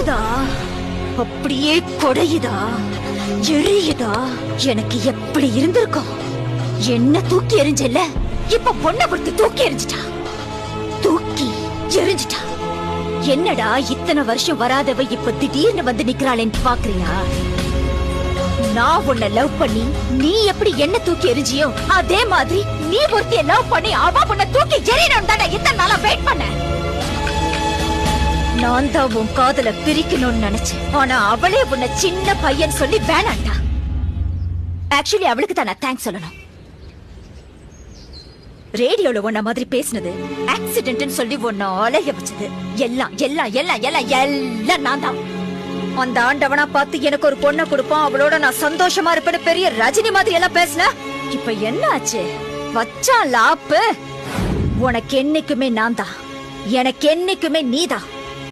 கொட்டுதா, அப்படியே கொடையுதா, எரியுதா. எனக்கு எப்படி இருந்திருக்கும்? என்ன தூக்கி எறிஞ்சல, இப்ப பொண்ணை பொறுத்து தூக்கி எறிஞ்சிட்டா, தூக்கி எறிஞ்சிட்டா. என்னடா இத்தனை வருஷம் வராதவ இப்ப திடீர்னு வந்து நிக்கிறாளேன்னு பாக்குறியா? நான் உன்னை லவ் பண்ணி நீ எப்படி என்ன தூக்கி எறிஞ்சியோ அதே மாதிரி நீ ஒருத்திய லவ் பண்ணி அவ உன்னை தூக்கி எறியணும் தானே இத்தனை நாளா வெயிட் பண்ண. நான் தான் உன் காதல பிரிக்கணும்னு நினைச்சேன். ஆனா அவளே உன்னை சின்ன பையன் சொல்லி வேணாண்டா. ஆக்சுவலி அவளுக்கு தான் நான் தேங்க்ஸ் சொல்லணும். ரேடியோல உன்ன மாதிரி பேசினது, ஆக்சிடென்ட்னு சொல்லி உன்னை அலைய வச்சது எல்லாம் எல்லாம் எல்லாம் எல்லாம் எல்லாம் நான் தான். அந்த ஆண்டவனா பார்த்து எனக்கு ஒரு பொண்ணை கொடுப்பான், அவளோட நான் சந்தோஷமா இருப்பேன்னு பெரிய ரஜினி மாதிரி எல்லாம் பேசின. இப்ப என்ன ஆச்சு? வச்சா லாப்பு. உனக்கு என்னைக்குமே நான் தான், எனக்கு என்னைக்குமே நீதான்.